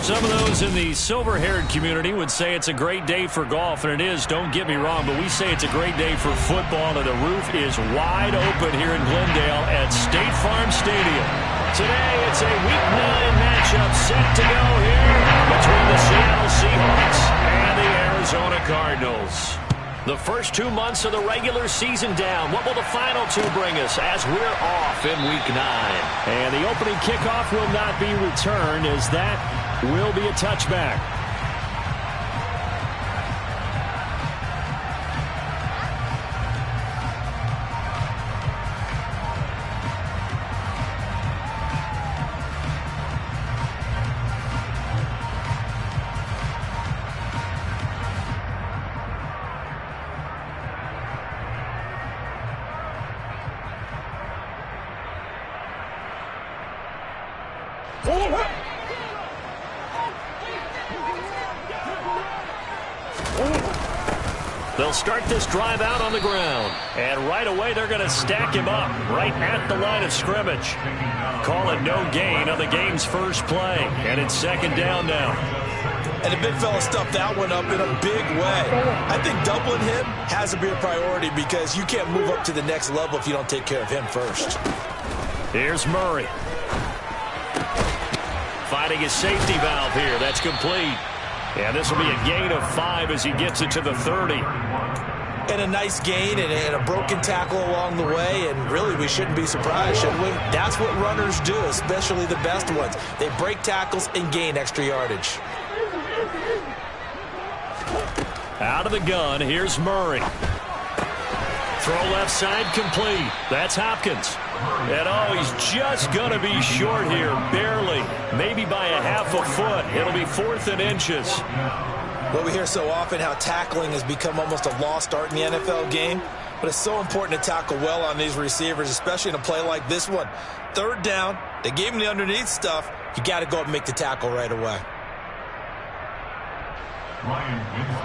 Some of those in the silver-haired community would say it's a great day for golf, and it is, don't get me wrong, but we say it's a great day for football, and the roof is wide open here in Glendale at State Farm Stadium. Today, it's a Week 9 matchup set to go here between the Seattle Seahawks and the Arizona Cardinals. The first 2 months of the regular season down. What will the final two bring us as we're off in Week 9? And the opening kickoff will not be returned, as that will be a touchback. They'll start this drive out on the ground. And right away, they're going to stack him up right at the line of scrimmage. Call it no gain on the game's first play. And it's second down now. And the big fella stuffed that one up in a big way. I think doubling him has to be a priority because you can't move up to the next level if you don't take care of him first. Here's Murray. Finding his safety valve here. That's complete. And this will be a gain of 5 as he gets it to the 30. And a nice gain and a broken tackle along the way, and really we shouldn't be surprised, should we? That's what runners do, especially the best ones. They break tackles and gain extra yardage. Out of the gun, here's Murray. Throw left side complete. That's Hopkins. And oh, he's just going to be short here, barely. Maybe by a half a foot. It'll be 4th and inches. Well, we hear so often how tackling has become almost a lost art in the NFL game. But it's so important to tackle well on these receivers, especially in a play like this one. 3rd down, they gave him the underneath stuff. You got to go up and make the tackle right away.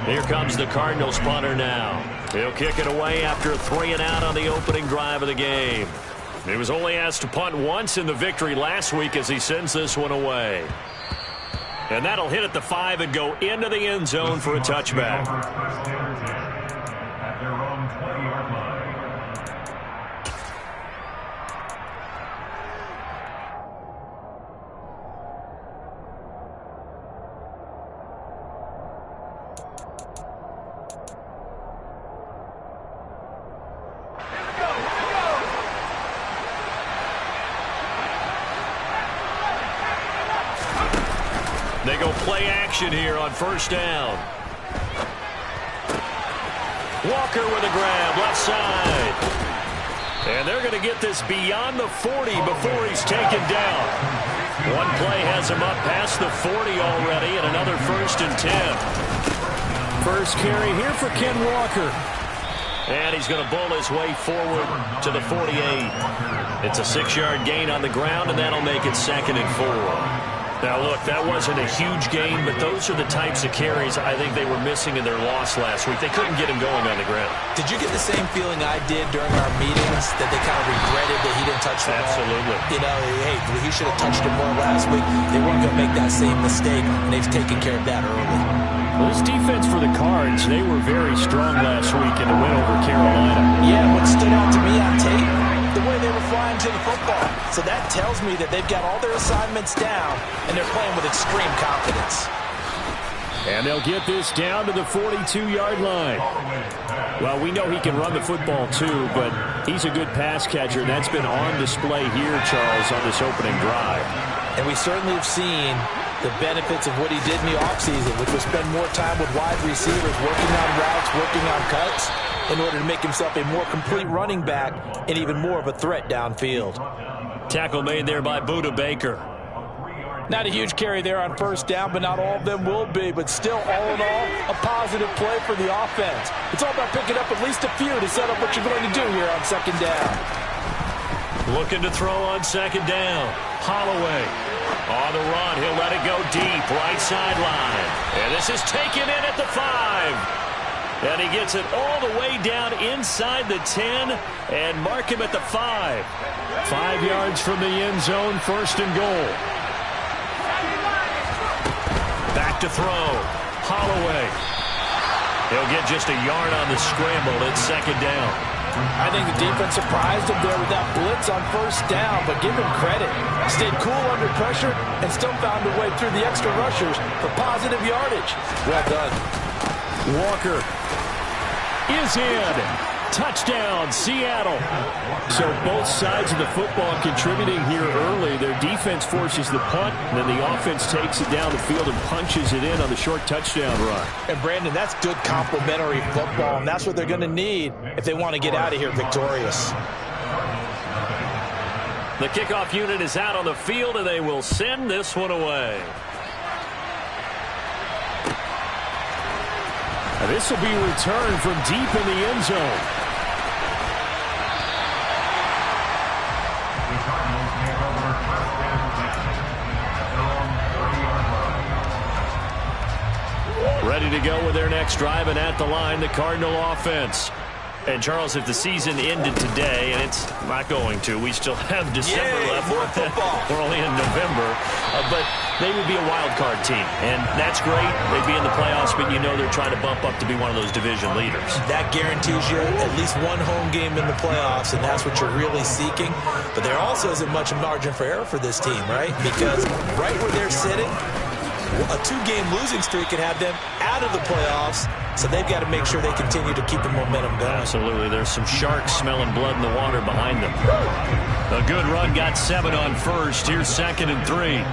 Here comes the Cardinals punter now. He'll kick it away after a 3 and out on the opening drive of the game. He was only asked to punt once in the victory last week as he sends this one away. And that'll hit at the 5 and go into the end zone for a touchback. They go play action here on 1st down. Walker with a grab, left side. And they're going to get this beyond the 40 before he's taken down. One play has him up past the 40 already, and another 1st and 10. First carry here for Ken Walker. And he's going to bull his way forward to the 48. It's a 6-yard gain on the ground, and that'll make it 2nd and 4. Now, look, that wasn't a huge gain, but those are the types of carries I think they were missing in their loss last week. They couldn't get him going on the ground. Did you get the same feeling I did during our meetings, that they kind of regretted that he didn't touch the ball? Absolutely. You know, hey, he should have touched it more last week. They weren't going to make that same mistake, and they've taken care of that early. Well, this defense for the Cards, they were very strong last week in the win over Carolina. Yeah, what stood out to me on tape, the way they were flying to the football. So that tells me that they've got all their assignments down, and they're playing with extreme confidence. And they'll get this down to the 42-yard line. Well, we know he can run the football too, but he's a good pass catcher, and that's been on display here, Charles, on this opening drive. And we certainly have seen the benefits of what he did in the offseason, which was spend more time with wide receivers, working on routes, working on cuts, in order to make himself a more complete running back and even more of a threat downfield. Tackle made there by Budda Baker. Not a huge carry there on 1st down, but not all of them will be. But still, all in all, a positive play for the offense. It's all about picking up at least a few to set up what you're going to do here on 2nd down. Looking to throw on 2nd down. Holloway on the run. He'll let it go deep, right sideline. And this is taken in at the 5. And he gets it all the way down inside the 10 and mark him at the 5. 5 yards from the end zone, 1st and goal. back to throw. Holloway. He'll get just a yard on the scramble. It's second down. I think the defense surprised him there with that blitz on first down, but give him credit. Stayed cool under pressure and still found a way through the extra rushers for positive yardage. Well done. Walker is in. Touchdown, Seattle. So both sides of the football contributing here early. Their defense forces the punt, and then the offense takes it down the field and punches it in on the short touchdown run. And, Brandon, that's good complementary football, and that's what they're going to need if they want to get out of here victorious. The kickoff unit is out on the field, and they will send this one away. And this will be returned from deep in the end zone. Ready to go with their next drive, and at the line, the Cardinal offense. And, Charles, if the season ended today, and it's not going to, we still have December left. More football. We're only in November. But they would be a wild card team, and that's great. They'd be in the playoffs, but you know they're trying to bump up to be one of those division leaders. That guarantees you at least one home game in the playoffs, and that's what you're really seeking. But there also isn't much margin for error for this team, right? Because right where they're sitting, a two-game losing streak can have them out of the playoffs, so they've got to make sure they continue to keep the momentum going. Absolutely. There's some sharks smelling blood in the water behind them. A good run, got 7 on first. Here's 2nd and 3.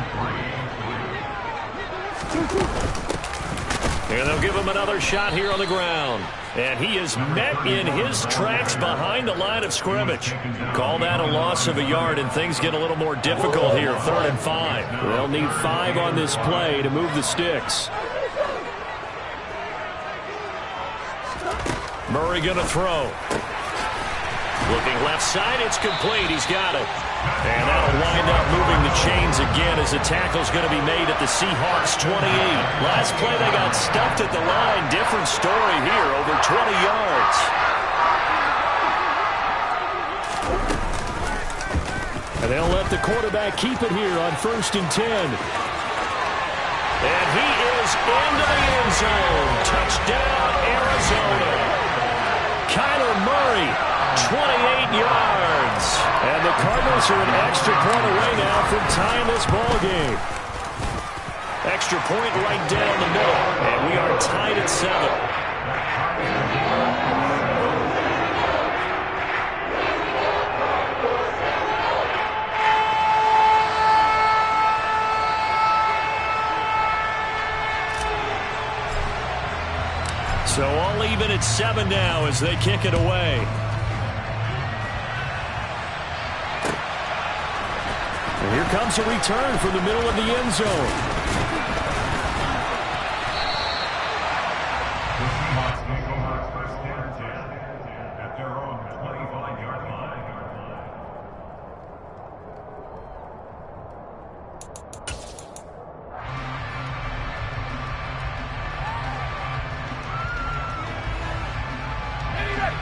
And they'll give him another shot here on the ground. And he is met in his tracks behind the line of scrimmage. Call that a loss of a yard, and things get a little more difficult here. 3rd and 5. They'll need 5 on this play to move the sticks. Murray going to throw. Looking left side, it's complete. He's got it. And that'll wind up moving the chains again as the tackle's going to be made at the Seahawks 28. Last play, they got stuffed at the line. Different story here, over 20 yards. And they'll let the quarterback keep it here on 1st and 10. And he is into the end zone. Touchdown, Arizona. Kyler Murray, 28 yards. And the Cardinals are an extra point away now from tying this ball game. Extra point right down the middle. And we are tied at 7. So all even at 7 now as they kick it away. And here comes a return from the middle of the end zone.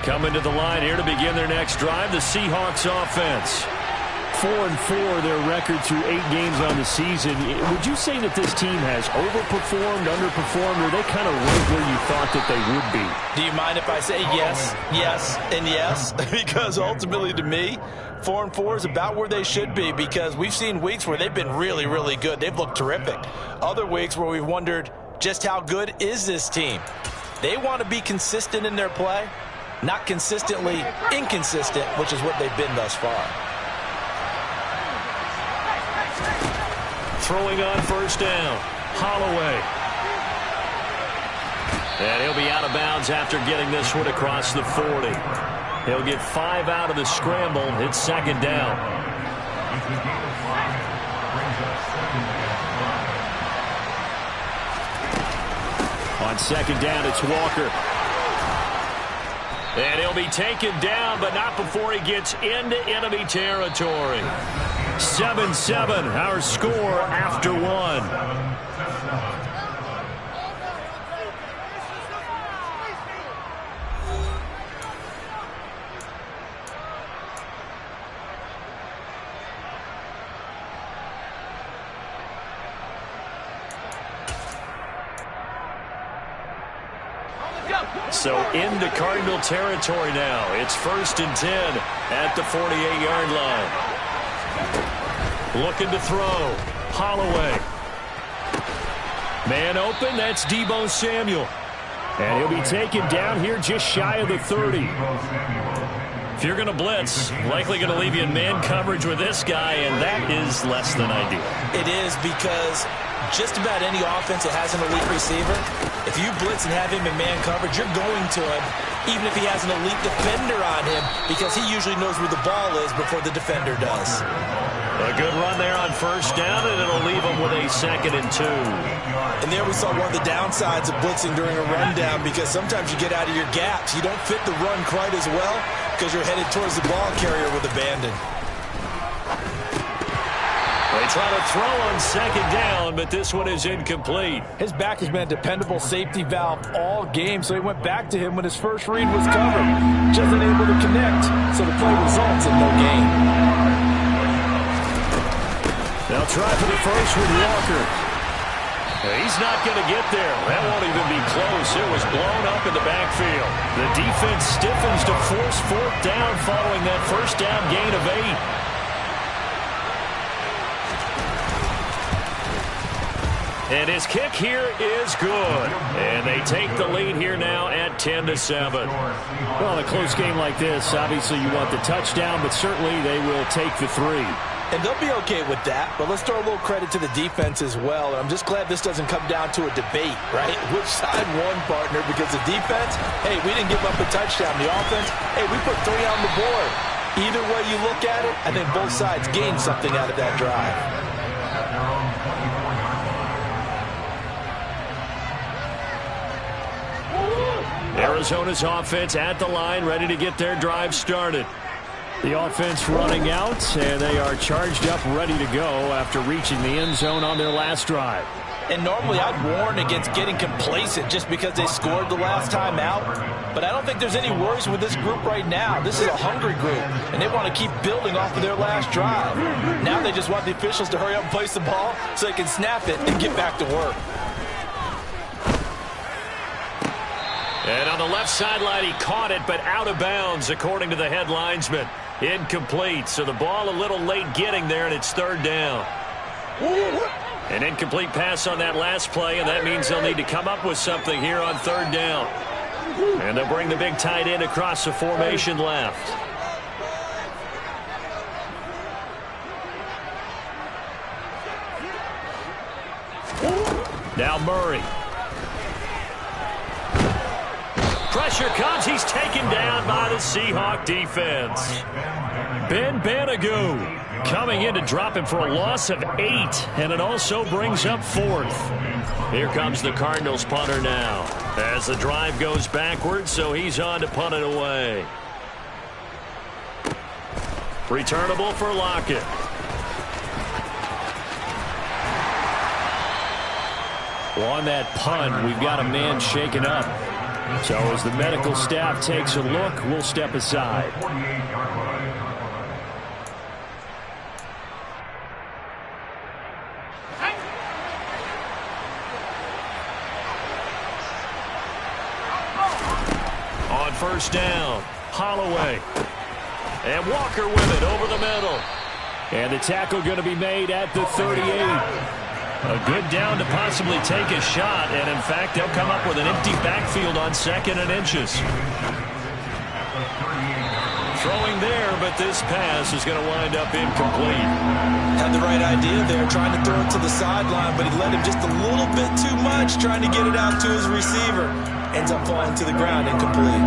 Coming to the line here to begin their next drive, the Seahawks offense. 4-4 their record through 8 games on the season. Would you say that this team has overperformed, underperformed, or they kind of right where you thought that they would be? Do you mind if I say yes, yes, and yes? Because ultimately to me, 4-4 is about where they should be, because we've seen weeks where they've been really, really good. They've looked terrific. Other weeks where we've wondered just how good is this team. They want to be consistent in their play. Not consistently inconsistent, which is what they've been thus far. Throwing on 1st down. Holloway. And he'll be out of bounds after getting this one across the 40. He'll get 5 out of the scramble. It's 2nd down. On 2nd down, it's Walker. And he'll be taken down, but not before he gets into enemy territory. 7-7, our score after 1. So into Cardinal territory now. It's 1st and 10 at the 48-yard line. Looking to throw. Holloway. Man open, that's Deebo Samuel. And he'll be taken down here just shy of the 30. If you're going to blitz, likely going to leave you in man coverage with this guy, and that is less than ideal. It is, because just about any offense that has an elite receiver, if you blitz and have him in man coverage, you're going to him, even if he has an elite defender on him, because he usually knows where the ball is before the defender does. A good run there on 1st down, and it'll leave him with a 2nd and 2. And there we saw one of the downsides of blitzing during a rundown, because sometimes you get out of your gaps. You don't fit the run quite as well because you're headed towards the ball carrier with abandon. They try to throw on 2nd down, but this one is incomplete. His back has been a dependable safety valve all game, so he went back to him when his first read was covered. Just unable to connect, so the play results in no gain. They'll try for the first with Walker. He's not going to get there. That won't even be close. It was blown up in the backfield. The defense stiffens to force 4th down following that 1st down gain of 8. And his kick here is good. And they take the lead here now at 10-7. Well, a close game like this, obviously you want the touchdown, but certainly they will take the 3. And they'll be okay with that, but let's throw a little credit to the defense as well. And I'm just glad this doesn't come down to a debate, right? Which side won, partner? Because the defense, hey, we didn't give up a touchdown. The offense, hey, we put 3 on the board. Either way you look at it, I think both sides gained something out of that drive. Arizona's offense at the line, ready to get their drive started. The offense running out, and they are charged up, ready to go after reaching the end zone on their last drive. And normally I'd warn against getting complacent just because they scored the last time out. But I don't think there's any worries with this group right now. This is a hungry group, and they want to keep building off of their last drive. Now they just want the officials to hurry up and place the ball so they can snap it and get back to work. And on the left sideline, he caught it, but out of bounds, according to the head linesman. Incomplete, so the ball a little late getting there, and it's 3rd down. An incomplete pass on that last play, and that means they'll need to come up with something here on 3rd down. And they'll bring the big tight end across the formation left. Now Murray. Pressure comes. He's taken down by the Seahawk defense. Ben Banagou coming in to drop him for a loss of 8, and it also brings up 4th. Here comes the Cardinals punter now as the drive goes backwards, so he's on to punt it away. Returnable for Lockett. Well, on that punt, we've got a man shaken up. So as the medical staff takes a look, we'll step aside. On 1st down, Holloway. And Walker with it over the middle. And the tackle going to be made at the 38. A good down to possibly take a shot, and in fact, they'll come up with an empty backfield on 2nd and inches. Throwing there, but this pass is going to wind up incomplete. Had the right idea there, trying to throw it to the sideline, but he let him just a little bit too much, trying to get it out to his receiver. Ends up falling to the ground, incomplete.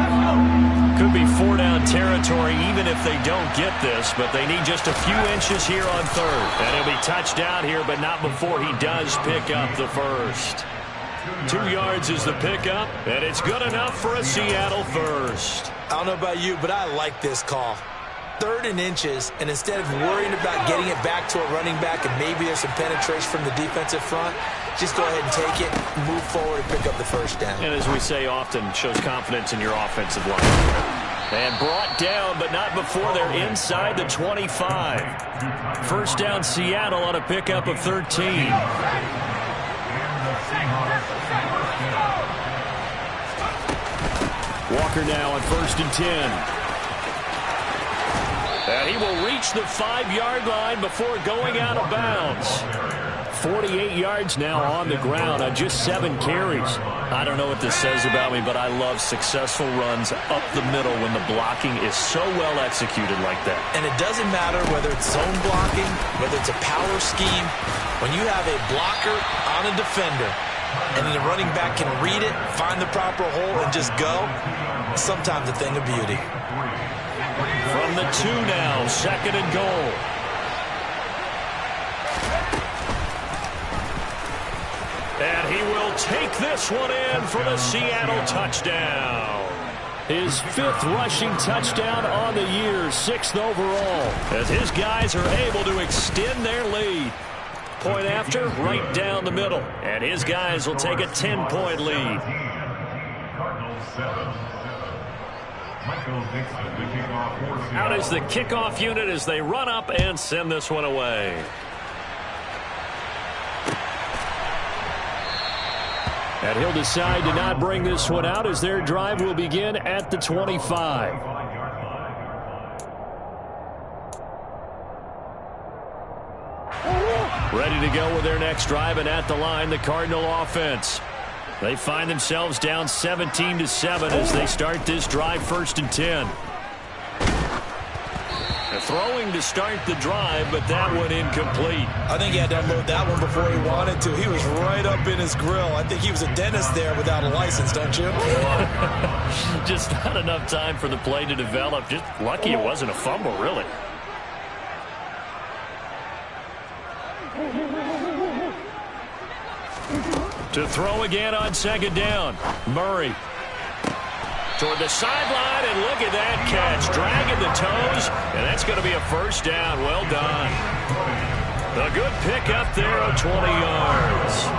Could be 4-down territory even if they don't get this, but they need just a few inches here on 3rd. And he'll be touched down here, but not before he does pick up the first. 2 yards is the pickup, and it's good enough for a Seattle first. I don't know about you, but I like this call. 3rd and inches, and instead of worrying about getting it back to a running back and maybe there's some penetration from the defensive front, just go ahead and take it, move forward, and pick up the 1st down. And as we say often, shows confidence in your offensive line. And brought down, but not before they're inside the 25. 1st down Seattle on a pickup of 13. Walker now on 1st and 10. And he will reach the 5-yard line before going out of bounds. 48 yards now on the ground on just 7 carries. I don't know what this says about me, but I love successful runs up the middle when the blocking is so well executed like that. And it doesn't matter whether it's zone blocking, whether it's a power scheme. When you have a blocker on a defender, and then the running back can read it, find the proper hole, and just go, sometimes a thing of beauty. From the 2 now, 2nd and goal. And he will take this one in for the Seattle touchdown. His 5th rushing touchdown on the year, 6th overall. As his guys are able to extend their lead. Point after, right down the middle. And his guys will take a 10-point lead. Out is the kickoff unit as they run up and send this one away. And he'll decide to not bring this one out as their drive will begin at the 25. Ready to go with their next drive, and at the line, the Cardinal offense. They find themselves down 17-7 as they start this drive, 1st and 10. Throwing to start the drive, but that one incomplete. I think he had to unload that one before he wanted to. He was right up in his grill. I think he was a dentist there without a license, don't you? Just not enough time for the play to develop. Just lucky it wasn't a fumble, really. To throw again on 2nd down. Murray. Toward the sideline, and look at that catch. Dragging the toes, and that's going to be a 1st down. Well done. A good pick up there of 20 yards.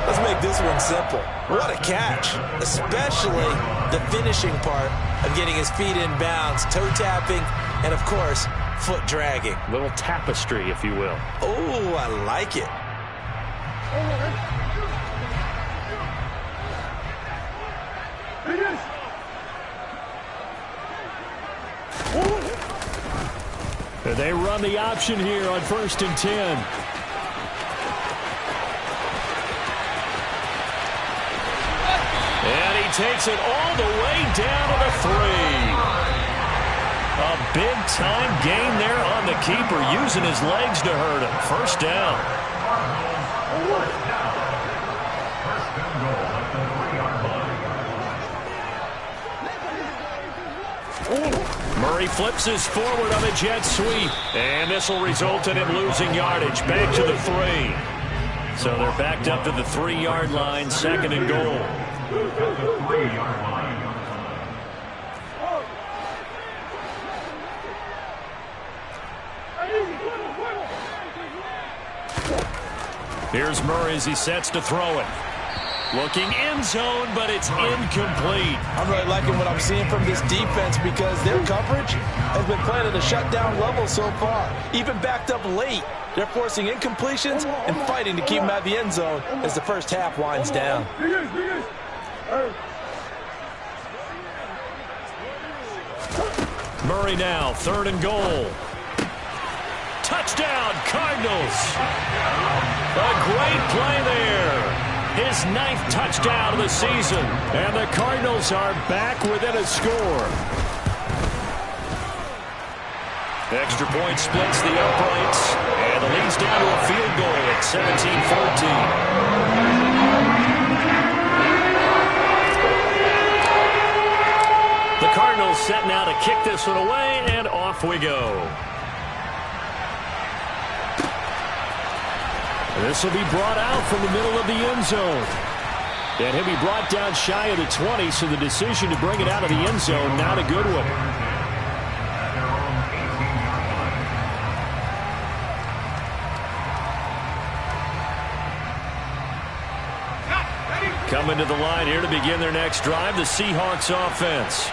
Let's make this one simple. What a catch, especially the finishing part of getting his feet in bounds, toe tapping, and, of course, foot dragging. Little tapestry, if you will. Oh, I like it. And they run the option here on 1st and 10. And he takes it all the way down to the 3. A big-time gain there on the keeper, using his legs to hurt him. 1st down. Murray flips his forward on a jet sweep. And this will result in him losing yardage. Back to the 3. So they're backed up to the 3-yard line, 2nd and goal. Here's Murray as he sets to throw it. Looking end zone, but it's incomplete. I'm really liking what I'm seeing from this defense because their coverage has been playing at a shutdown level so far. Even backed up late, they're forcing incompletions and fighting to keep them at the end zone as the first half winds down. Murray now, 3rd and goal. Touchdown, Cardinals. A great play there. His 9th touchdown of the season. And the Cardinals are back within a score. Extra point splits the uprights. And the lead's down to a field goal at 17-14. The Cardinals set now to kick this one away, and off we go. This will be brought out from the middle of the end zone. And he'll be brought down shy of the 20, so the decision to bring it out of the end zone, not a good one. Coming to the line here to begin their next drive, the Seahawks offense.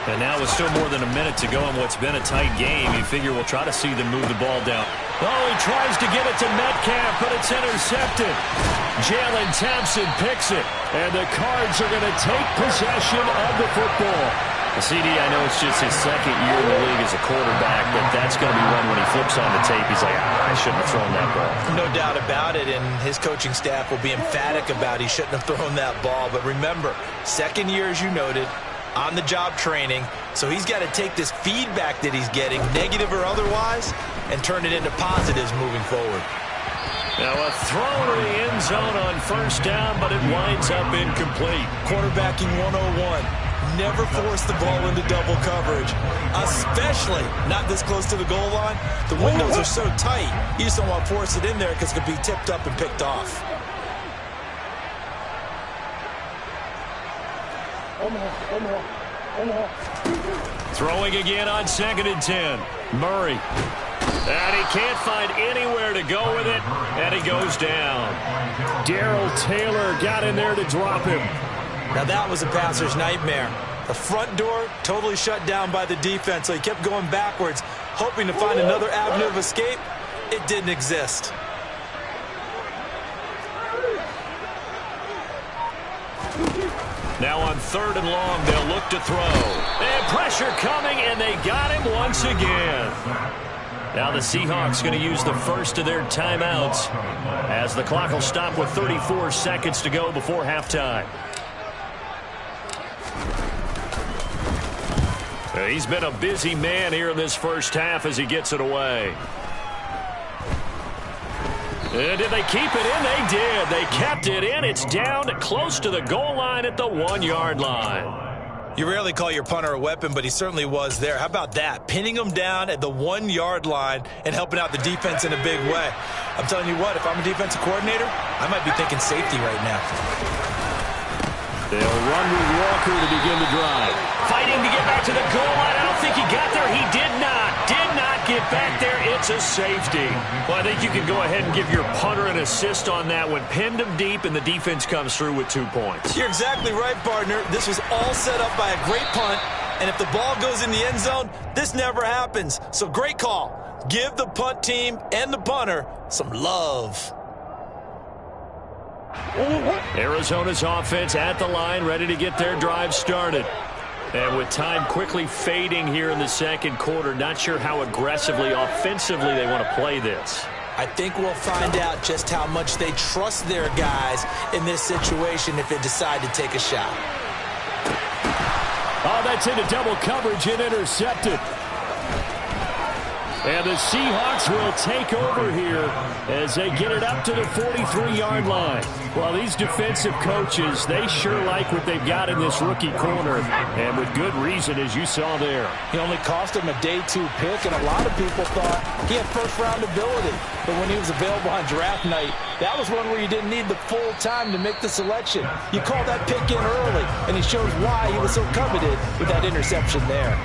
And now with still more than a minute to go in what's been a tight game, you figure we'll try to see them move the ball down. Oh, he tries to get it to Metcalf, but it's intercepted. Jalen Thompson picks it. And the Cards are going to take possession of the football. CD, I know it's just his second year in the league as a quarterback, but that's going to be one when he flips on the tape. He's like, I shouldn't have thrown that ball. No doubt about it, and his coaching staff will be emphatic about he shouldn't have thrown that ball. But remember, second year, as you noted, on-the-job training, so he's got to take this feedback that he's getting, negative or otherwise, and turn it into positives moving forward. Now a throw to the end zone on first down, but it winds up incomplete. Quarterbacking 101. Never force the ball into double coverage, especially not this close to the goal line. The windows are so tight, you just don't want to force it in there because it could be tipped up and picked off. Throwing again on 2nd and 10. Murray. And he can't find anywhere to go with it, and he goes down. Darrell Taylor got in there to drop him. Now that was a passer's nightmare. The front door totally shut down by the defense, so he kept going backwards, hoping to find another avenue of escape. It didn't exist. Now on 3rd and long, they'll look to throw. And pressure coming, and they got him once again. Now the Seahawks going to use the first of their timeouts as the clock will stop with 34 seconds to go before halftime. He's been a busy man here in this first half as he gets it away. And did they keep it in? They did. They kept it in. It's down close to the goal line at the 1-yard line. You rarely call your punter a weapon, but he certainly was there. How about that? Pinning him down at the 1-yard line and helping out the defense in a big way. I'm telling you what, if I'm a defensive coordinator, I might be thinking safety right now. They'll run with Walker to begin the drive. Fighting to get back to the goal line. I don't think he got there. He did not get back there. It's a safety. Well, I think you can go ahead and give your punter an assist on that one. Pinned him deep, and the defense comes through with 2 points. You're exactly right, partner. This was all set up by a great punt, and if the ball goes in the end zone, this never happens. So great call. Give the punt team and the punter some love. Arizona's offense at the line, ready to get their drive started. And with time quickly fading here in the second quarter, not sure how aggressively, offensively they want to play this. I think we'll find out just how much they trust their guys in this situation if they decide to take a shot. Oh, that's into double coverage and intercepted. And the Seahawks will take over here as they get it up to the 43-yard line. Well, these defensive coaches, they sure like what they've got in this rookie corner, and with good reason, as you saw there. He only cost him a day 2 pick, and a lot of people thought he had first-round ability. But when he was available on draft night, that was one where you didn't need the full time to make the selection. You call that pick in early, and he shows why he was so coveted with that interception there.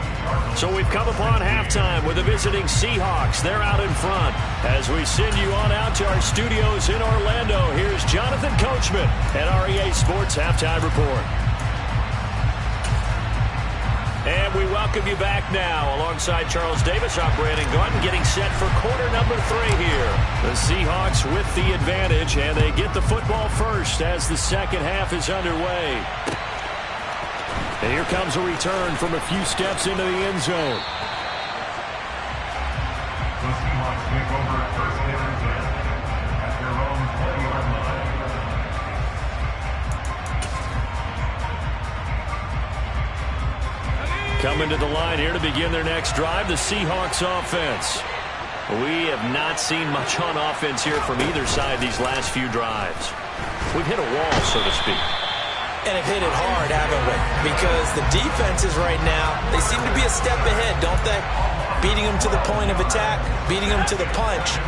So we've come upon halftime with the visiting Seahawks. They're out in front. As we send you on out to our studios in Orlando, here's Jonathan Coachman at REA Sports Halftime Report. And we welcome you back now alongside Charles Davis. I'm Brandon Gordon getting set for quarter number 3 here. The Seahawks with the advantage, and they get the football first as the second half is underway. And here comes a return from a few steps into the end zone. The Seahawks take over at first and 10 at their own 20-yard line. Coming to the line here to begin their next drive, the Seahawks offense. We have not seen much on offense here from either side these last few drives. We've hit a wall, so to speak. And have hit it hard, haven't we? Because the defenses right now, they seem to be a step ahead, don't they? Beating them to the point of attack, beating them to the punch.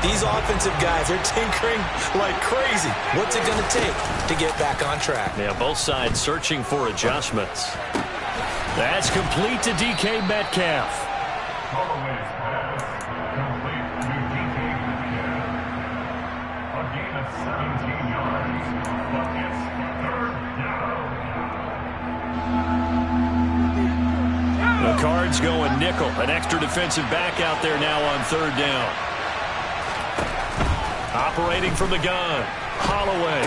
These offensive guys are tinkering like crazy. What's it going to take to get back on track? Yeah, both sides searching for adjustments. That's complete to DK Metcalf. Holloway's pass complete to DK Metcalf. A gain of 17 yards, but it's 3rd down. The Cards going nickel. An extra defensive back out there now on 3rd down. Operating from the gun, Holloway.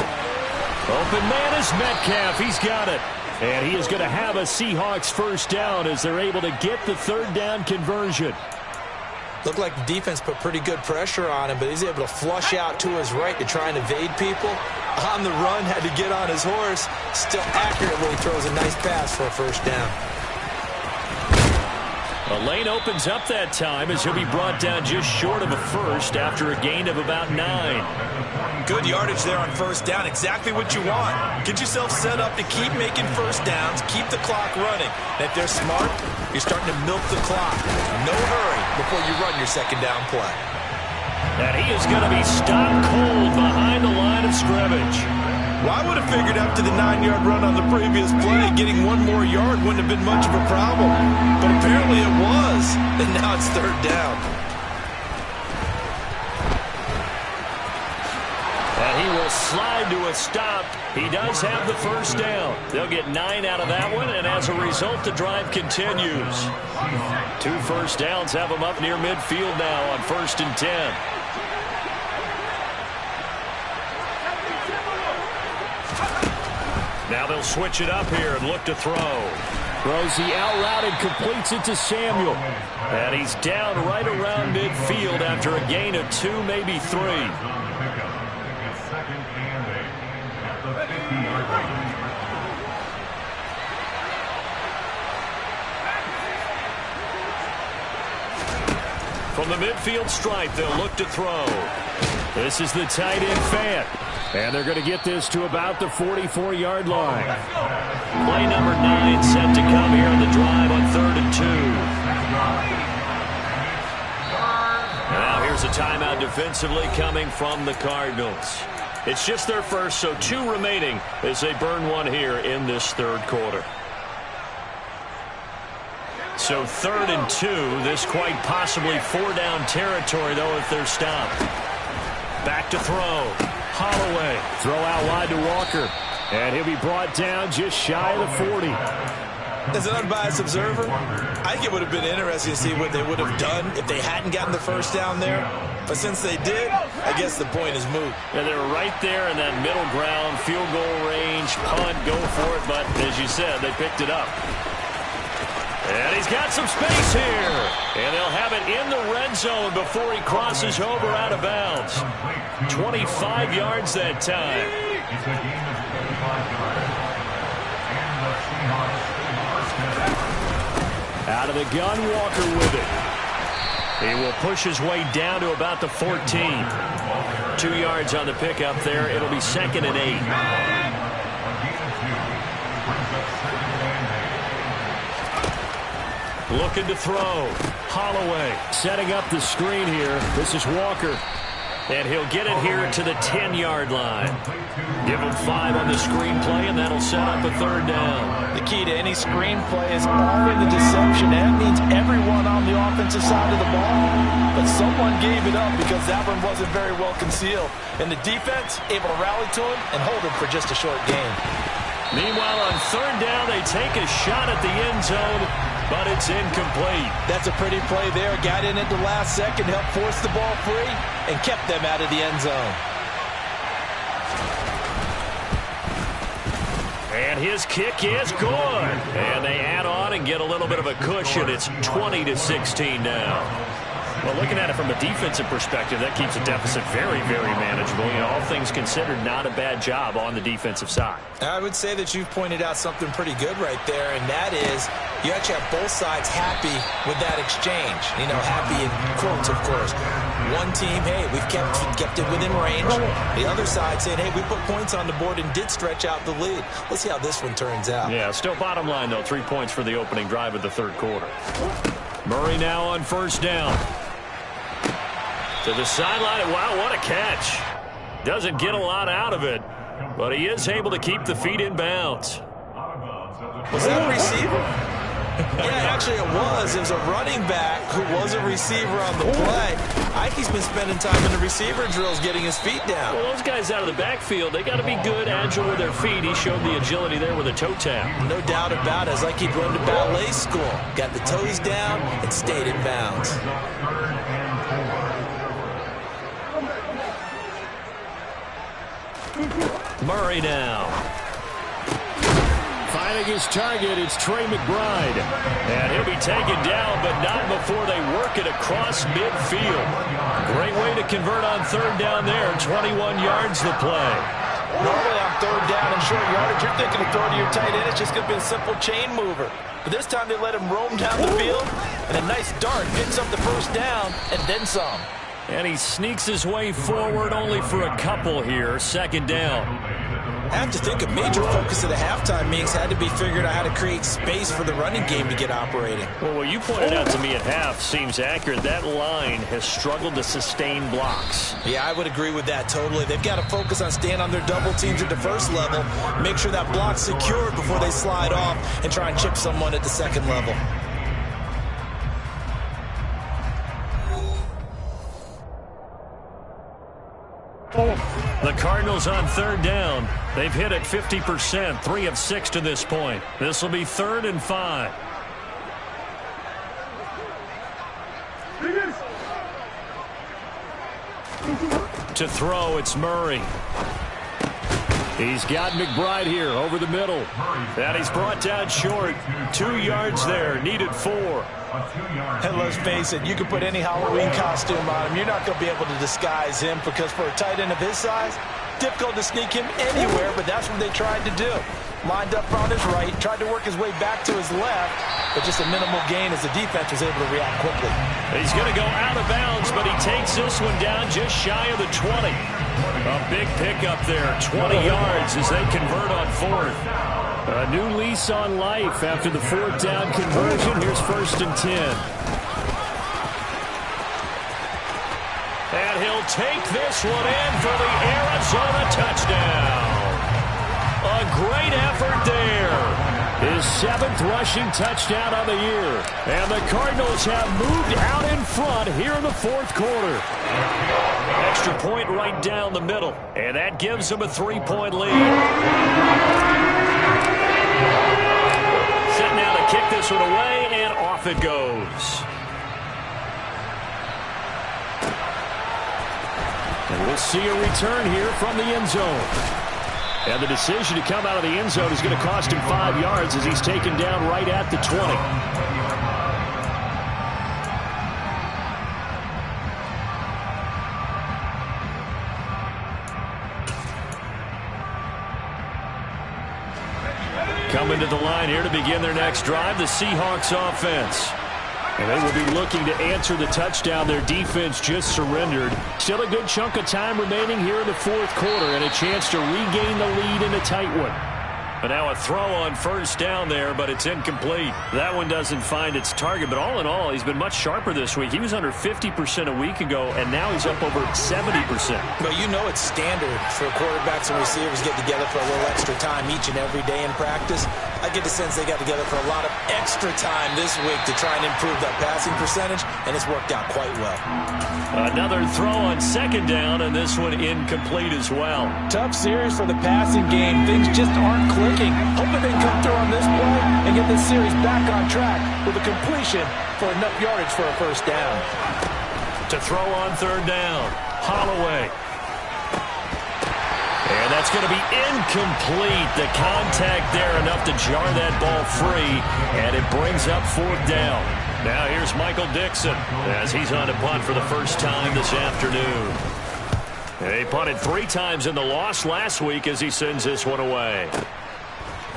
Open man is Metcalf. He's got it. And he is going to have a Seahawks first down as they're able to get the third down conversion. Looked like the defense put pretty good pressure on him, but he's able to flush out to his right to try and evade people. On the run, had to get on his horse. Still accurate when he throws a nice pass for a first down. A lane opens up that time as he'll be brought down just short of a first after a gain of about 9. Good yardage there on first down. Exactly what you want. Get yourself set up to keep making first downs, keep the clock running. And if they're smart, you're starting to milk the clock. No hurry before you run your second down play. And he is going to be stopped cold behind the line of scrimmage. Well, I would have figured after the 9-yard run on the previous play, getting one more yard wouldn't have been much of a problem. But apparently it was, and now it's third down. And he will slide to a stop. He does have the first down. They'll get 9 out of that one, and as a result, the drive continues. 2 first downs have them up near midfield now on 1st and 10. Now they'll switch it up here and look to throw. Throws the out route and completes it to Samuel. And he's down right around midfield after a gain of 2, maybe 3. From the midfield stripe, they'll look to throw. This is the tight end Fant. And they're going to get this to about the 44-yard line. Play number 9 set to come here on the drive on 3rd and 2. Now here's a timeout defensively coming from the Cardinals. It's just their first, so 2 remaining as they burn one here in this third quarter. So 3rd and 2, this quite possibly 4-down territory, though, if they're stopped. Back to throw. Holloway. Throw out wide to Walker. And he'll be brought down just shy of the 40. As an unbiased observer, I think it would have been interesting to see what they would have done if they hadn't gotten the first down there. But since they did, I guess the point is moot. And they're right there in that middle ground, field goal range, punt, go for it. But as you said, they picked it up. And he's got some space here. And they'll have it in the red zone before he crosses over out of bounds. 25 yards that time. Out of the gun, Walker with it. He will push his way down to about the 14. 2 yards on the pickup there. It'll be 2nd and 8. Looking to throw. Holloway setting up the screen here. This is Walker. And he'll get it here to the 10-yard line. Give him 5 on the screenplay, and that'll set up a 3rd down. The key to any screenplay is all in the deception. That means everyone on the offensive side of the ball. But someone gave it up because that one wasn't very well concealed. And the defense able to rally to him and hold him for just a short gain. Meanwhile, on 3rd down, they take a shot at the end zone, but it's incomplete. That's a pretty play there. Got in at the last second, helped force the ball free, and kept them out of the end zone. And his kick is good. And they add on and get a little bit of a cushion. It's 20-16 now. Well, looking at it from a defensive perspective, that keeps the deficit very, very manageable. You know, all things considered, not a bad job on the defensive side. I would say that you've pointed out something pretty good right there, and that is you actually have both sides happy with that exchange. You know, happy in quotes, of course. One team, hey, we've kept it within range. The other side saying, hey, we put points on the board and did stretch out the lead. Let's see how this one turns out. Yeah, still bottom line, though, 3 points for the opening drive of the third quarter. Murray now on 1st down. To the sideline. Wow, what a catch. Doesn't get a lot out of it, but he is able to keep the feet in bounds. Was that a receiver? Yeah, actually it was. It was a running back who was a receiver on the play. Ike's been spending time in the receiver drills getting his feet down. Well, those guys out of the backfield, they got to be good, agile with their feet. He showed the agility there with a toe tap. No doubt about it. It's like he'd run to ballet school. Got the toes down and stayed in bounds. Murray now. Finding his target, it's Trey McBride. And he'll be taken down, but not before they work it across midfield. Great way to convert on third down there. 21 yards the play. Normally on third down and short yardage, you're thinking of throwing to your tight end. It's just going to be a simple chain mover. But this time they let him roam down the field, and a nice dart picks up the first down and then some. And he sneaks his way forward only for a couple here. Second down. I have to think a major focus of the halftime meetings had to be figuring out how to create space for the running game to get operating. Well, what you pointed out to me at half seems accurate. That line has struggled to sustain blocks. Yeah, I would agree with that totally. They've got to focus on staying on their double teams at the first level, make sure that block's secured before they slide off and try and chip someone at the second level. The Cardinals on third down. They've hit it 50%, 3 of 6 to this point. This will be 3rd and 5. To throw, it's Murray. He's got McBride here over the middle. And he's brought down short. 2 yards there, needed 4. And let's face it, you can put any Halloween costume on him. You're not going to be able to disguise him because for a tight end of his size, difficult to sneak him anywhere, but that's what they tried to do. Lined up on his right, tried to work his way back to his left, but just a minimal gain as the defense was able to react quickly. He's going to go out of bounds, but he takes this one down just shy of the 20. A big pickup there, 20 yards as they convert on 4th. A new lease on life after the 4th down conversion. Here's 1st and 10. And he'll take this one in for the Arizona touchdown. A great effort there. His 7th rushing touchdown of the year. And the Cardinals have moved out in front here in the 4th quarter. Extra point right down the middle. And that gives them a 3-point lead. Set now to kick this one away, and off it goes. And we'll see a return here from the end zone. And the decision to come out of the end zone is going to cost him 5 yards as he's taken down right at the 20. Coming to the line here to begin their next drive, the Seahawks offense. And they will be looking to answer the touchdown their defense just surrendered. Still a good chunk of time remaining here in the 4th quarter and a chance to regain the lead in a tight one. But now a throw on 1st down there, but it's incomplete. That one doesn't find its target, but all in all, he's been much sharper this week. He was under 50% a week ago, and now he's up over 70%. But you know it's standard for quarterbacks and receivers get together for a little extra time each and every day in practice. I get the sense they got together for a lot of extra time this week to try and improve that passing percentage, and it's worked out quite well. Another throw on 2nd down, and this one incomplete as well. Tough series for the passing game. Things just aren't clicking. Hoping they can come through on this play and get this series back on track with a completion for enough yardage for a 1st down. To throw on 3rd down, Holloway. And that's going to be incomplete. The contact there enough to jar that ball free, and it brings up 4th down. Now here's Michael Dixon as he's on to punt for the first time this afternoon. They punted 3 times in the loss last week as he sends this one away.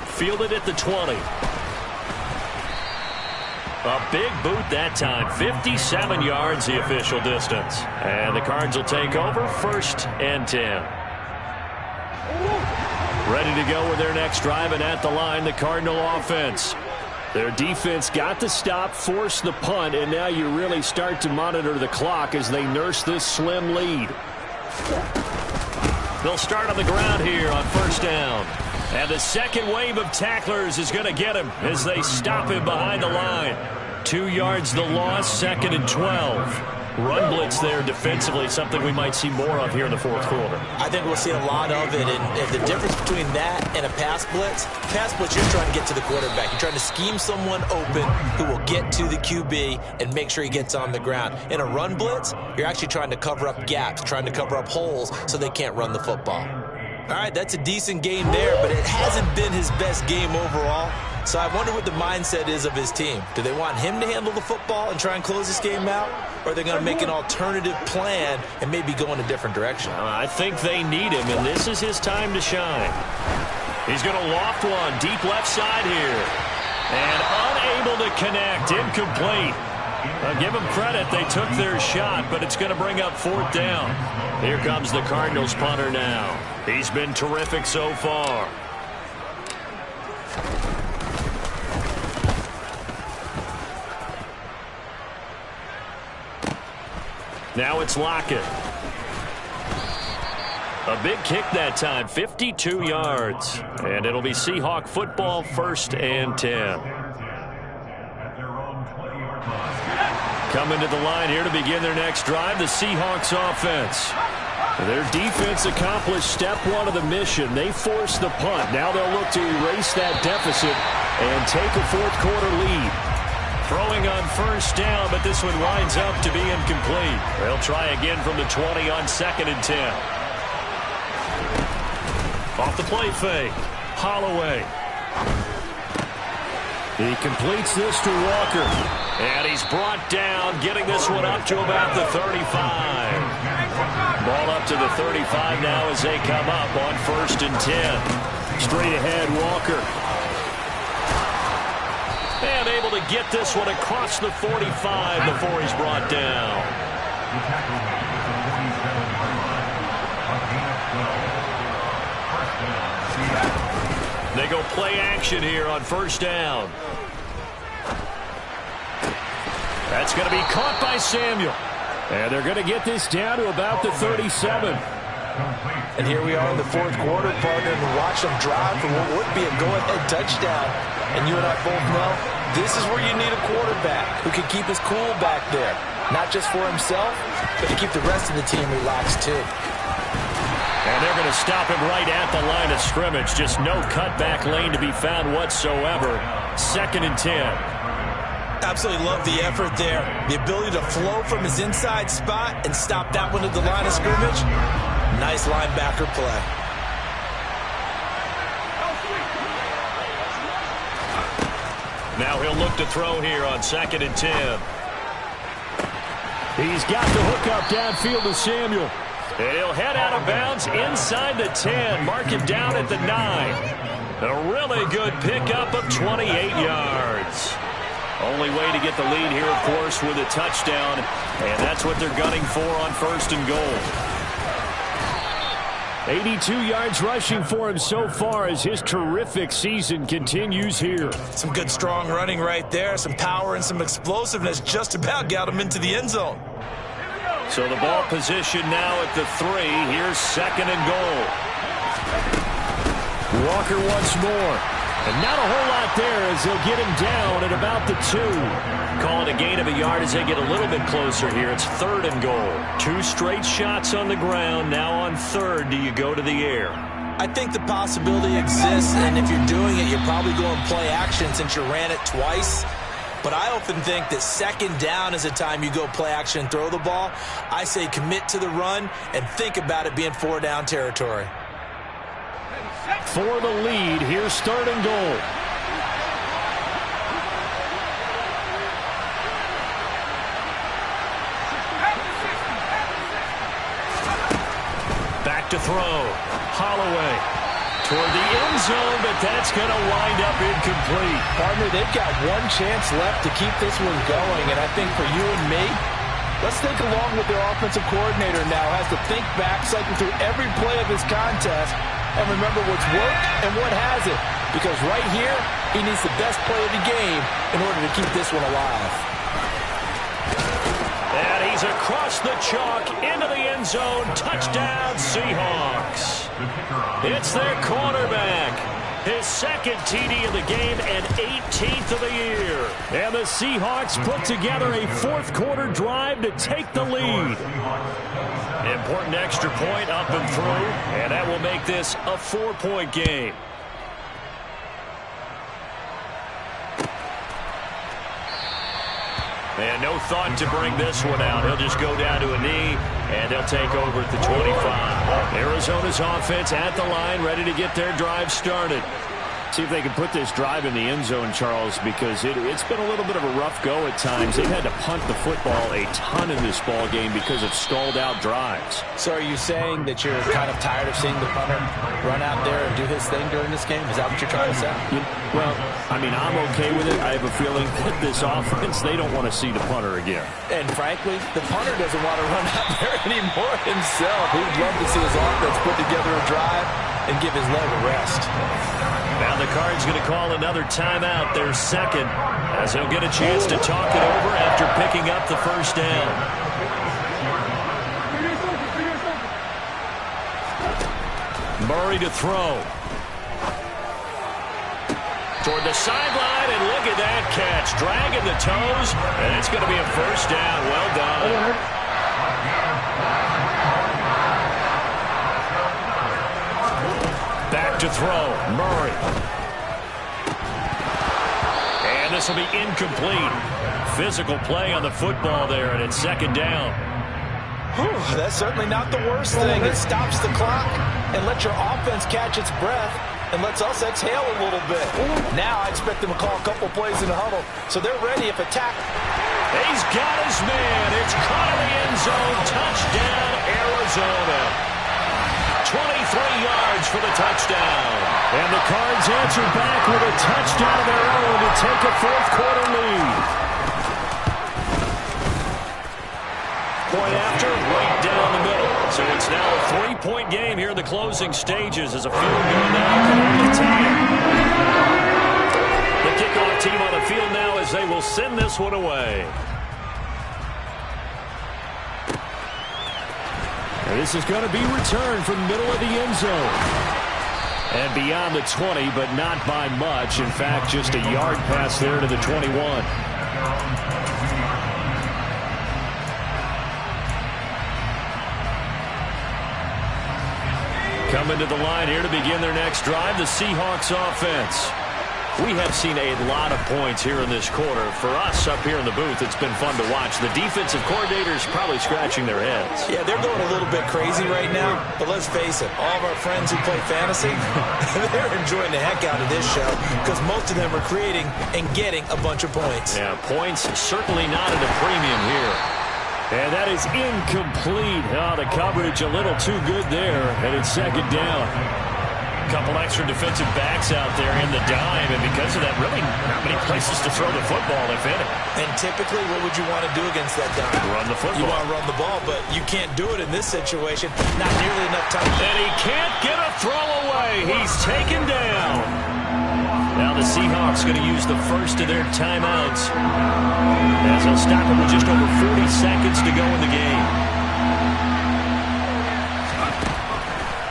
Fielded at the 20. A big boot that time. 57 yards the official distance. And the Cards will take over 1st and 10. Ready to go with their next drive, and at the line, the Cardinal offense. Their defense got the stop, forced the punt, and now you really start to monitor the clock as they nurse this slim lead. They'll start on the ground here on 1st down. And the second wave of tacklers is going to get him as they stop him behind the line. 2 yards the loss, 2nd and 12. Run blitz there defensively, something we might see more of here in the 4th quarter. I think we'll see a lot of it, and the difference between that and a pass blitz, you're trying to get to the quarterback. You're trying to scheme someone open who will get to the QB and make sure he gets on the ground. In a run blitz, you're actually trying to cover up gaps, trying to cover up holes so they can't run the football. All right, that's a decent game there, but it hasn't been his best game overall. So I wonder what the mindset is of his team. Do they want him to handle the football and try and close this game out? Or are they going to make an alternative plan and maybe go in a different direction? I think they need him, and this is his time to shine. He's going to loft one, deep left side here. And unable to connect, incomplete. I'll give them credit, they took their shot, but it's going to bring up 4th down. Here comes the Cardinals punter now. He's been terrific so far. Now it's Lockett. A big kick that time, 52 yards. And it'll be Seahawk football, 1st and 10. Coming to the line here to begin their next drive, the Seahawks offense. Their defense accomplished step 1 of the mission. They forced the punt. Now they'll look to erase that deficit and take a 4th quarter lead. Throwing on 1st down, but this one winds up to be incomplete. They'll try again from the 20 on 2nd and 10. Off the play fake. Holloway. He completes this to Walker. And he's brought down, getting this one up to about the 35. Ball up to the 35 now as they come up on 1st and 10. Straight ahead, Walker. And able to get this one across the 45 before he's brought down. They go play action here on 1st down. That's going to be caught by Samuel. And they're going to get this down to about the 37. And here we are in the 4th quarter, partner, and watch them drive for what would be a go-ahead touchdown. And you and I both know this is where you need a quarterback who can keep his cool back there. Not just for himself, but to keep the rest of the team relaxed too. And they're going to stop him right at the line of scrimmage. Just no cutback lane to be found whatsoever. 2nd and 10. Absolutely love the effort there. The ability to flow from his inside spot and stop that one at the line of scrimmage. Nice linebacker play. Now he'll look to throw here on 2nd and 10. He's got the hook up downfield to Samuel. And he'll head out of bounds inside the 10. Mark him down at the 9. A really good pickup of 28 yards. Only way to get the lead here, of course, with a touchdown. And that's what they're gunning for on 1st and goal. 82 yards rushing for him so far as his terrific season continues here. Some good strong running right there. Some power and some explosiveness just about got him into the end zone. So the ball position now at the 3. Here's 2nd and goal. Walker once more. And not a whole lot there as they'll get him down at about the 2. Call it a gain of a yard as they get a little bit closer here. It's 3rd and goal. 2 straight shots on the ground. Now on 3rd, do you go to the air? I think the possibility exists, and if you're doing it, you're probably going play action since you ran it twice. But I often think that 2nd down is the time you go play action and throw the ball. I say commit to the run and think about it being 4 down territory. For the lead, here's 3rd and goal. Back to throw. Holloway toward the end zone, but that's going to wind up incomplete. Partner, they've got one chance left to keep this one going, and I think for you and me, let's think along with their offensive coordinator now has to think back, cycle through every play of this contest, and remember what's worked and what hasn't. Because right here, he needs the best play of the game in order to keep this one alive. And he's across the chalk into the end zone. Touchdown, Seahawks. It's their quarterback. His 2nd TD of the game and 18th of the year. And the Seahawks put together a 4th quarter drive to take the lead. Important extra point up and through, and that will make this a 4-point game. And no thought to bring this one out. He'll just go down to a knee, and they'll take over at the 25. Arizona's offense at the line, ready to get their drive started. See if they can put this drive in the end zone, Charles, because it's been a little bit of a rough go at times. They've had to punt the football a ton in this ball game because of stalled out drives. So are you saying that you're kind of tired of seeing the punter run out there and do his thing during this game? Is that what you're trying to say? Well, I mean, I'm okay with it. I have a feeling that this offense, they don't want to see the punter again. And frankly, the punter doesn't want to run out there anymore himself. He would love to see his offense put together a drive and give his leg a rest. Now the Cards going to call another timeout, their second, as he'll get a chance to talk it over after picking up the first down. Murray to throw. Toward the sideline, and look at that catch. Dragging the toes, and it's going to be a first down. Well done. Back to throw, Murray. And this will be incomplete. Physical play on the football there, and it's second down. Whew, that's certainly not the worst thing. It stops the clock and lets your offense catch its breath and lets us exhale a little bit. Now I expect them to call a couple plays in the huddle, so they're ready if attack. He's got his man. It's caught in the end zone. Touchdown, Arizona. 23 yards for the touchdown. And the Cards answer back with a touchdown of their own to take a fourth-quarter lead. Point after, right down the middle. So it's now a three-point game here in the closing stages as a field goal now can only tie it. The kickoff team on the field now as they will send this one away. And this is going to be returned from the middle of the end zone. And beyond the 20, but not by much. In fact, just a yard pass there to the 21. Coming to the line here to begin their next drive, the Seahawks offense. We have seen a lot of points here in this quarter. For us up here in the booth, it's been fun to watch. The defensive coordinators probably scratching their heads. Yeah, they're going a little bit crazy right now, but let's face it, all of our friends who play fantasy, they're enjoying the heck out of this show because most of them are creating and getting a bunch of points. Yeah, points certainly not at a premium here. And that is incomplete. Oh, the coverage a little too good there, and it's second down. A couple extra defensive backs out there in the dime, and because of that, really not many places to throw the football, if any. And typically, what would you want to do against that dime? Run the football. You want to run the ball, but you can't do it in this situation. Not nearly enough time. And he can't get a throw away. He's taken down. Now the Seahawks going to use the first of their timeouts as they'll stop him with just over 40 seconds to go in the game.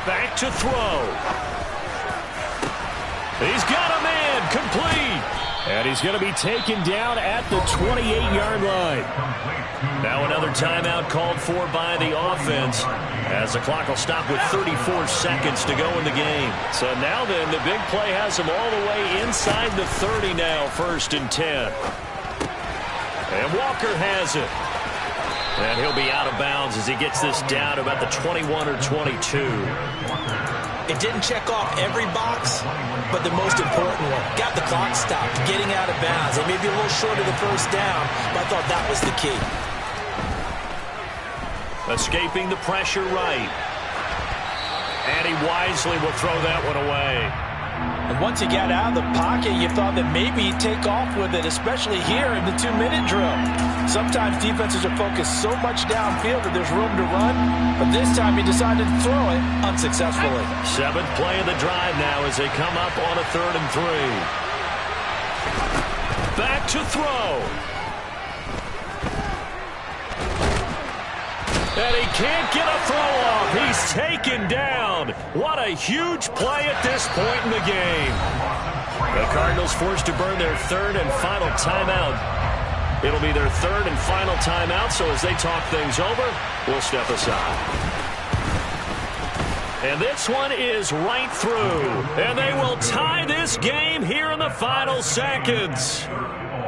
Back to throw. He's got a man, complete. And he's going to be taken down at the 28-yard line. Now another timeout called for by the offense as the clock will stop with 34 seconds to go in the game. So now then, the big play has him all the way inside the 30 now, 1st and 10. And Walker has it. And he'll be out of bounds as he gets this down to about the 21 or 22. It didn't check off every box, but the most important one. Got the clock stopped, getting out of bounds. They may be a little short of the first down, but I thought that was the key. Escaping the pressure right. And he wisely will throw that one away. And once he got out of the pocket, you thought that maybe he'd take off with it, especially here in the 2-minute drill. Sometimes defenses are focused so much downfield that there's room to run, but this time he decided to throw it unsuccessfully. 7th play of the drive now as they come up on a 3rd and 3. Back to throw. And he can't get a throw off. He's taken down. What a huge play at this point in the game. The Cardinals forced to burn their 3rd and final timeout. It'll be their 3rd and final timeout, so as they talk things over, we'll step aside. And this one is right through. And they will tie this game here in the final seconds.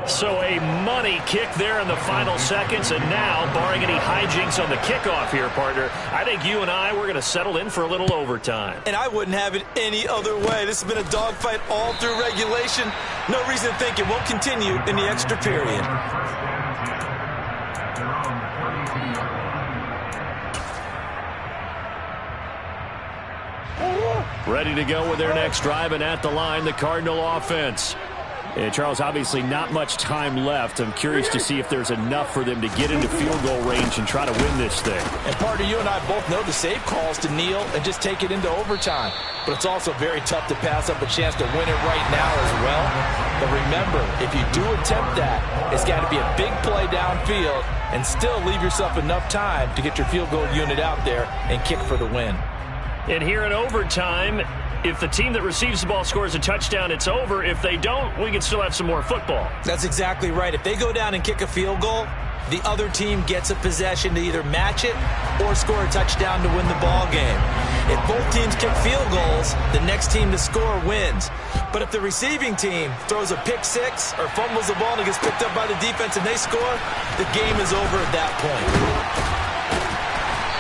So a money kick there in the final seconds, and now, barring any hijinks on the kickoff here, partner, I think you and I, we're going to settle in for a little overtime. And I wouldn't have it any other way. This has been a dogfight all through regulation. No reason to think it won't continue in the extra period. Ready to go with their next drive, and at the line, the Cardinal offense. And Charles, obviously not much time left. I'm curious to see if there's enough for them to get into field goal range and try to win this thing. And partner, you and I both know the save calls to kneel and just take it into overtime. But it's also very tough to pass up a chance to win it right now as well. But remember, if you do attempt that, it's got to be a big play downfield and still leave yourself enough time to get your field goal unit out there and kick for the win. And here in overtime, if the team that receives the ball scores a touchdown, it's over. If they don't, we can still have some more football. That's exactly right. If they go down and kick a field goal, the other team gets a possession to either match it or score a touchdown to win the ball game. If both teams kick field goals, the next team to score wins. But if the receiving team throws a pick six or fumbles the ball and it gets picked up by the defense and they score, the game is over at that point.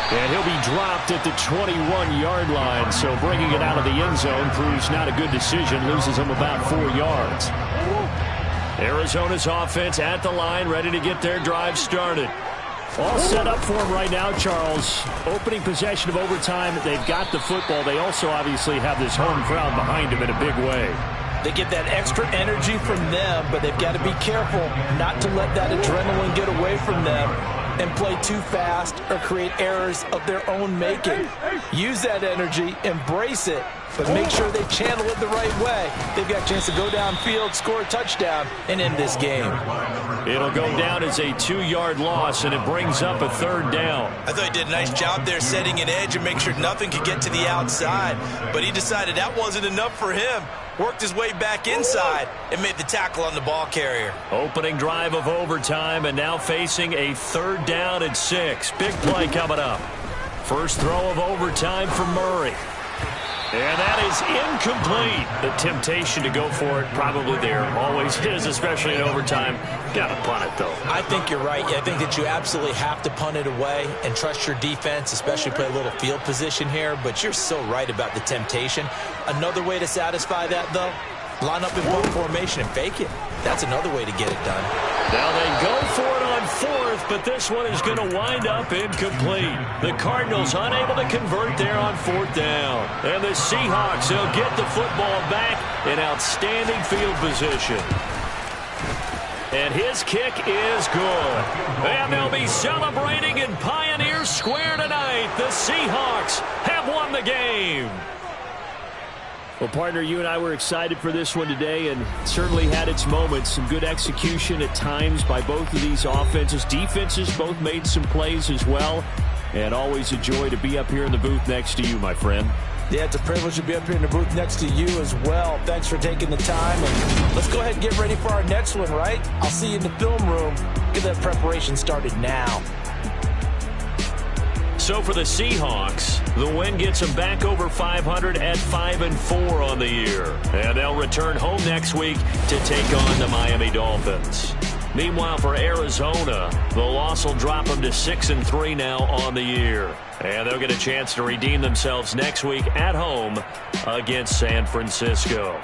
And he'll be dropped at the 21-yard line, so bringing it out of the end zone proves not a good decision, loses him about 4 yards. Arizona's offense at the line, ready to get their drive started. All set up for him right now, Charles. Opening possession of overtime, they've got the football. They also obviously have this home crowd behind them in a big way. They get that extra energy from them, but they've got to be careful not to let that adrenaline get away from them and play too fast or create errors of their own making. Use that energy, embrace it, but make sure they channel it the right way. They've got a chance to go downfield, score a touchdown, and end this game. It'll go down as a 2-yard loss, and it brings up a 3rd down. I thought he did a nice job there setting an edge and make sure nothing could get to the outside, but he decided that wasn't enough for him. Worked his way back inside and made the tackle on the ball carrier. Opening drive of overtime, and now facing a 3rd down and 6. Big play coming up. First throw of overtime for Murray. And that is incomplete. The temptation to go for it probably there. Always is, especially in overtime. Got to punt it, though. I think you're right. I think that you absolutely have to punt it away and trust your defense, especially play a little field position here. But you're so right about the temptation. Another way to satisfy that, though, line up in punt formation and fake it. That's another way to get it done. Now they go for it on 4th, but this one is going to wind up incomplete. The Cardinals unable to convert there on 4th down. And the Seahawks, they'll get the football back in outstanding field position. And his kick is good. And they'll be celebrating in Pioneer Square tonight. The Seahawks have won the game. Well, partner, you and I were excited for this one today, and certainly had its moments. Some good execution at times by both of these offenses. Defenses both made some plays as well. And always a joy to be up here in the booth next to you, my friend. Yeah, it's a privilege to be up here in the booth next to you as well. Thanks for taking the time. And let's go ahead and get ready for our next one, right? I'll see you in the film room. Get that preparation started now. So for the Seahawks, the win gets them back over 500 at 5-4 on the year. And they'll return home next week to take on the Miami Dolphins. Meanwhile, for Arizona, the loss will drop them to 6-3 now on the year. And they'll get a chance to redeem themselves next week at home against San Francisco.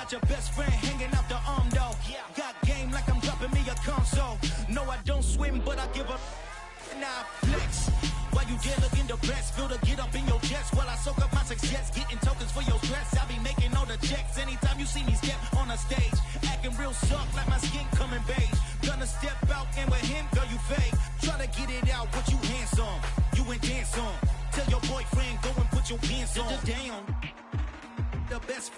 Got your best friend hanging out the arm though. Got game like I'm dropping me a console. No, I don't swim, but I give a now flex. While you there looking the best, feel the get up in your chest while I soak up my success, getting tokens for your stress. I be making all the checks anytime you see me step on a stage, acting real suck like my skin coming beige. Gonna step out and with him, girl, you fake. Try to get it out, what you handsome, you ain't dance on. Tell your boyfriend go and put your pants on. Down, the best friend.